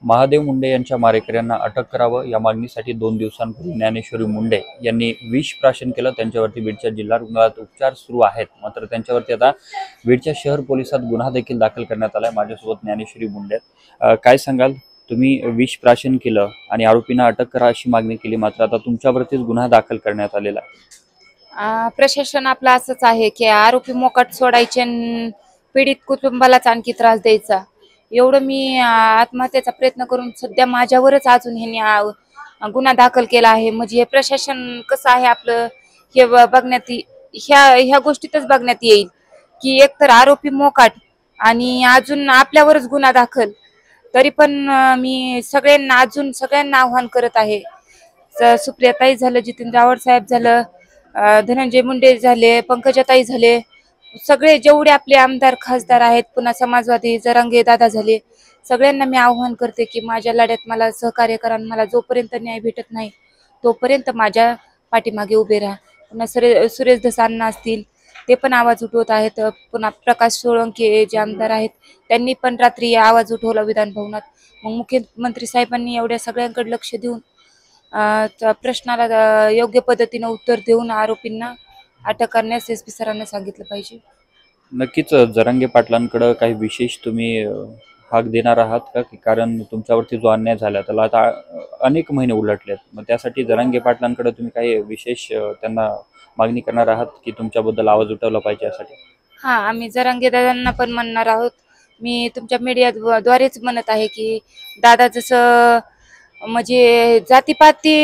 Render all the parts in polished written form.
महादेव मुंडे यांच्या मारेकऱ्यांना अटक करावं या मागणीसाठी 2 दिवसांपूर्वी ज्ञानेश्वरी मुंडे यांनी विष प्राशन केलं। त्यांच्यावरती बीडच्या जिल्हा रुग्णालयात उपचार सुरू आहेत। मात्र त्यांच्यावरती आता बीडच्या शहर पोलिसात गुन्हा देखील दाखल करण्यात आलाय। माझ्यासोबत ज्ञानेश्वरी मुंडे, काय सांगाल? तुम्ही विष प्राशन केलं आणि आरोपींना अटक करा अशी मागणी केली, मात्र आता तुमच्यावरतीच गुन्हा दाखल करण्यात आलेला आहे। प्रशासन आपलं असंच आहे की आरोपी मोकाट सोडायचे आणि पीडित कुटुंबालाच आणखी त्रास द्यायचा। एवढं मी आत्महत्येचा प्रयत्न करून सध्या माझ्यावरच अजून ह्यांनी गुन्हा दाखल केला आहे। म्हणजे हे प्रशासन कसं आहे आपलं हे बघण्यात ह्या गोष्टीतच बघण्यात येईल की एकतर आरोपी मोकाट आणि अजून आपल्यावरच गुन्हा दाखल। तरी पण मी सगळ्यांना आव्हान करत आहे। सुप्रियाताई झालं, जितेंद्र रावळ साहेब झालं, धनंजय मुंडे झाले, पंकजाताई झाले, सगळे जेवढे आपले आमदार खासदार आहेत, पुन्हा समाजवादी जरांगे दादा झाले, सगळ्यांना मी आव्हान करते की माझ्या लढ्यात मला सहकार्य करा। मला जोपर्यंत न्याय भेटत नाही तोपर्यंत माझ्या पाठीमागे उभे राहा। पुन्हा सुरेश धसांना असतील ते पण आवाज उठवत आहेत। पुन्हा प्रकाश सोळंके जे आमदार आहेत त्यांनी पण रात्री आवाज उठवला विधान भवनात। मग मुख्यमंत्री साहेबांनी एवढ्या सगळ्यांकडे लक्ष देऊन प्रश्नाला योग्य पद्धतीने उत्तर देऊन आरोपींना अटक करण्यास एसपी सरांना सांगितलं पाहिजे। नक्कीच जरांगे पाटलांकडे काही विशेष तुम्ही हाक देणार आहात का? की कारण तुमच्यावरती जो अन्याय झाला त्याला आता अनेक महिने उलटलेत, मग त्यासाठी जरांगे पाटलांकडे तुम्ही काही विशेष त्यांना मागणी करणार आहात की तुमच्याबद्दल आवाज उठवला पाहिजे यासाठी? हा, आम्ही जरांगे दादांना पण म्हणणार आहोत। मी तुमच्या मीडियाद्वारेच म्हणत आहे की दादा जसं म्हणजे जातीपाती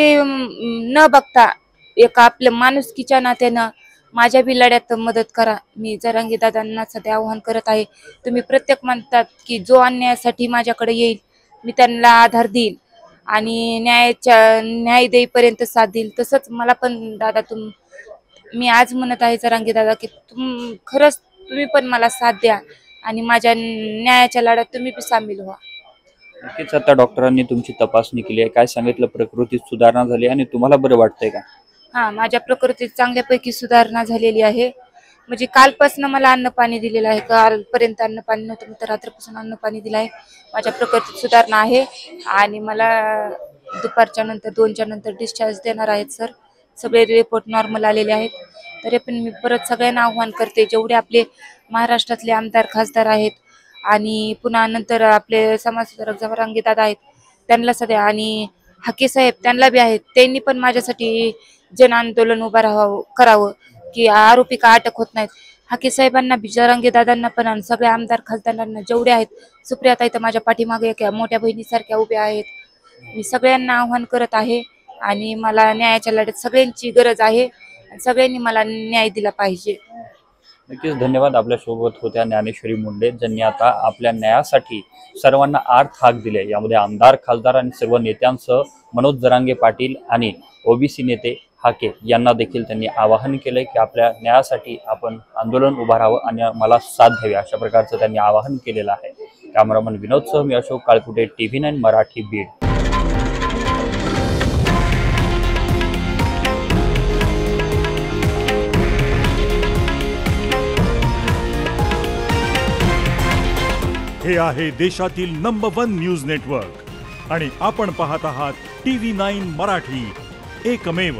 न बघता एका आपल्या माणुसकीच्या नात्यानं माझ्या बी लढ्यात मदत करा। मी जरांगे दादांना सध्या आव्हान करत आहे। तुम्ही प्रत्येक म्हणतात की जो अन्यायासाठी माझ्याकडे येईल मी त्यांना आधार देईल आणि न्याय देईपर्यंत साथ देईल। तसंच मला पण दादा मी आज म्हणत आहे जरांगे दादा की खरंच तुम्ही पण मला साथ द्या आणि माझ्या न्यायाच्या लढ्यात तुम्ही बी सामील व्हा। नक्कीच आता डॉक्टरांनी तुमची तपासणी केली आहे, काय सांगितलं? प्रकृतीत सुधारणा झाली आणि तुम्हाला बरं वाटतंय का? हा, माझ्या प्रकृतीत चांगल्यापैकी सुधारणा झालेली आहे। म्हणजे कालपासून मला अन्न पाणी दिलेलं आहे। कालपर्यंत अन्न पाणी नव्हतं, तर रात्रीपासून अन्न पाणी दिलं आहे। माझ्या प्रकृतीत सुधारणा आहे आणि मला दुपारच्या नंतर 2च्या नंतर डिस्चार्ज देणार आहेत सर। सगळे रिपोर्ट नॉर्मल आलेले आहेत। तरी पण मी परत सगळ्यांना आव्हान करते, जेवढे आपले महाराष्ट्रातले आमदार खासदार आहेत आणि पुन्हा नंतर आपले समाजसुधारक जरांगे दादा आहेत त्यांना सध्या, आणि हाके साहेब त्यांना बी आहेत, त्यांनी पण माझ्यासाठी जन आंदोलन करावं की आरोपी का अटक होत नाहीत। हाके साहेबांना बी, जरांगे दादांना पण, आणि सगळ्या आमदार खासदारांना जेवढे आहेत, सुप्रियाताई तर माझ्या पाठीमागे एका मोठ्या बहिणीसारख्या उभ्या आहेत। मी सगळ्यांना आव्हान करत आहे आणि मला न्यायाच्या लढ्यात सगळ्यांची गरज आहे। सगळ्यांनी मला न्याय दिला पाहिजे। नक्कीच धन्यवाद। आपल्यासोबत होत्या ज्ञानेश्वरी मुंडे, ज्यांनी आता आपल्या न्यायासाठी सर्वांना हाक दिले। यामध्ये आमदार, खासदार आणि सर्व नेत्यांसह मनोज जरांगे पाटील आणि ओबीसी नेते हाके यांना देखील त्यांनी आवाहन केले की आपल्या न्यायासाठी आपण आंदोलन उभा राहावं आणि मला साथ द्यावी, अशा प्रकारचं त्यांनी आवाहन केलेलं आहे। कॅमेरामन विनोदसह मी अशोक काळकुटे, TV9 मराठी, बीड। हे आहे देशातील नंबर 1 न्यूज नेटवर्क आणि आपण पाहत आहात TV9 मराठी, एकमेव।